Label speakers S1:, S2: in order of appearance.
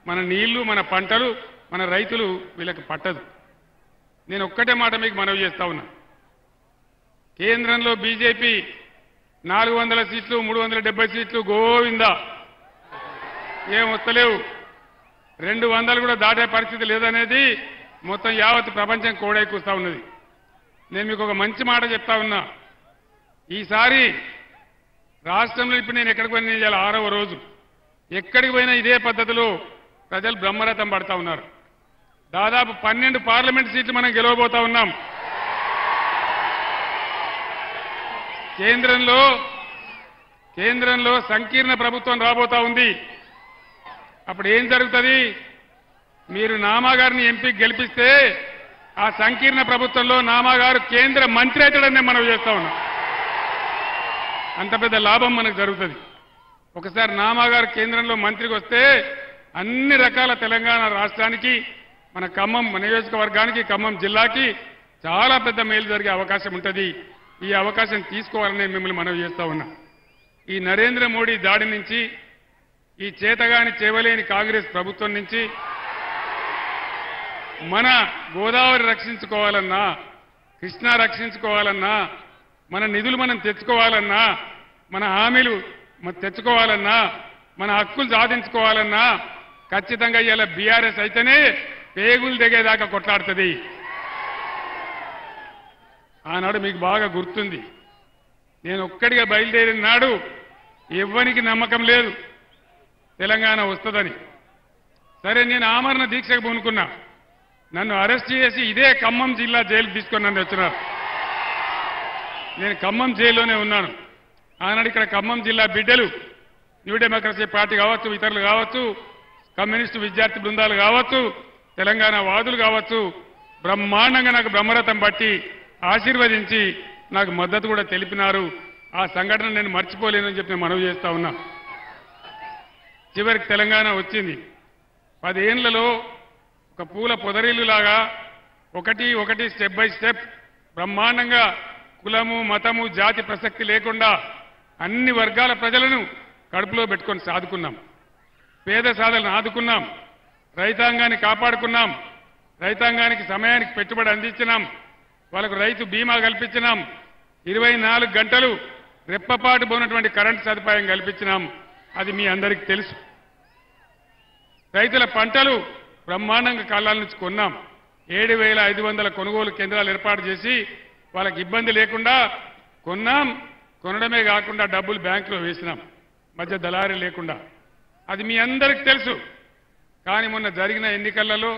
S1: మన నీళ్లు మన పంటలు మన రైతులు వీళ్ళకి పట్టదు. నేను ఒక్కటే మాట మీకు మనవి చేస్తా ఉన్నా. కేంద్రంలో బీజేపీ 400 సీట్లు 370 సీట్లు గోవిందా ఏం వస్తలేవు. 200 కూడా దాటే పరిస్థితి లేదనేది మొత్తం యావత్ ప్రపంచం కోడై కూస్తా ఉన్నది. నేను మీకు ఒక మంచి మాట చెప్తా ఉన్నా. ఈసారి రాష్ట్రంలో ఇప్పుడు నేను ఎక్కడికి పోయినా ఇవాళ 6వ రోజు ఎక్కడికి పోయినా ఇదే పద్ధతిలో ప్రజలు బ్రహ్మరథం పడతా ఉన్నారు. దాదాపు 12 పార్లమెంట్ సీట్లు మనం గెలవబోతా ఉన్నాం. కేంద్రంలో సంకీర్ణ ప్రభుత్వం రాబోతా ఉంది. అప్పుడు ఏం జరుగుతుంది? మీరు నామాగారిని ఎంపీకి గెలిపిస్తే ఆ సంకీర్ణ ప్రభుత్వంలో నామాగారు కేంద్ర మంత్రి అవుతాడని మనం చేస్తా ఉన్నాం. అంత పెద్ద లాభం మనకు జరుగుతుంది. ఒకసారి నామాగారు కేంద్రంలో మంత్రికి వస్తే అన్ని రకాల తెలంగాణ రాష్ట్రానికి మన ఖమ్మం నియోజకవర్గానికి ఖమ్మం జిల్లాకి చాలా పెద్ద మేలు జరిగే అవకాశం ఉంటుంది. ఈ అవకాశం తీసుకోవాలని మిమ్మల్ని మనవి చేస్తా ఉన్నా. ఈ నరేంద్ర మోడీ దాడి నుంచి, ఈ చేతగాని చేవలేని కాంగ్రెస్ ప్రభుత్వం నుంచి మన గోదావరి రక్షించుకోవాలన్నా, కృష్ణా రక్షించుకోవాలన్నా, మన నిధులు మనం తెచ్చుకోవాలన్నా, మన హామీలు తెచ్చుకోవాలన్నా, మన హక్కులు సాధించుకోవాలన్నా ఖచ్చితంగా ఇలా బీఆర్ఎస్ అయితేనే పేగులు దిగేదాకా కొట్లాడుతుంది. ఆనాడు మీకు బాగా గుర్తుంది. నేను ఒక్కడిగా బయలుదేరిన నాడు ఎవ్వనికి నమ్మకం లేదు తెలంగాణ వస్తుందని. సరే, నేను ఆమరణ దీక్షకు పూనుకున్నా. నన్ను అరెస్ట్ చేసి ఇదే ఖమ్మం జిల్లా జైలు తీసుకొని నన్ను వచ్చినారు. నేను ఖమ్మం జైల్లోనే ఉన్నాను. ఆనాడు ఇక్కడ ఖమ్మం జిల్లా బిడ్డలు, న్యూ డెమోక్రసీ పార్టీ కావచ్చు, ఇతరులు కావచ్చు, కమ్యూనిస్టు విద్యార్థి బృందాలు కావచ్చు, తెలంగాణ వాదులు కావచ్చు, బ్రహ్మాండంగా నాకు బ్రహ్మరథం పట్టి ఆశీర్వదించి నాకు మద్దతు కూడా తెలిపినారు. ఆ సంఘటన నేను మర్చిపోలేనని చెప్పి నేను మనవి చేస్తా ఉన్నా. చివరికి తెలంగాణ వచ్చింది. 10 ఏళ్లలో ఒక పూల పొదరిల్లులాగా ఒకటి స్టెప్ బై స్టెప్ బ్రహ్మాండంగా కులము మతము జాతి ప్రసక్తి లేకుండా అన్ని వర్గాల ప్రజలను కడుపులో పెట్టుకొని సాదుకున్నాం. పేద సాధలను ఆదుకున్నాం. రైతాంగాన్ని కాపాడుకున్నాం. రైతాంగానికి సమయానికి పెట్టుబడి అందించినాం. వాళ్ళకు రైతు బీమా కల్పించినాం. 24 గంటలు రెప్పపాటు పోయినటువంటి కరెంటు సదుపాయం కల్పించినాం. అది మీ అందరికీ తెలుసు. రైతుల పంటలు బ్రహ్మాండంగా కాలాల నుంచి కొన్నాం. 7,500 కొనుగోలు కేంద్రాలు ఏర్పాటు చేసి వాళ్ళకి ఇబ్బంది లేకుండా కొన్నాం. కొనడమే కాకుండా డబ్బులు బ్యాంకులో వేసినాం, మధ్య దళారీ లేకుండా. అది మీ అందరికీ తెలుసు. కానీ మొన్న జరిగిన ఎన్నికలలో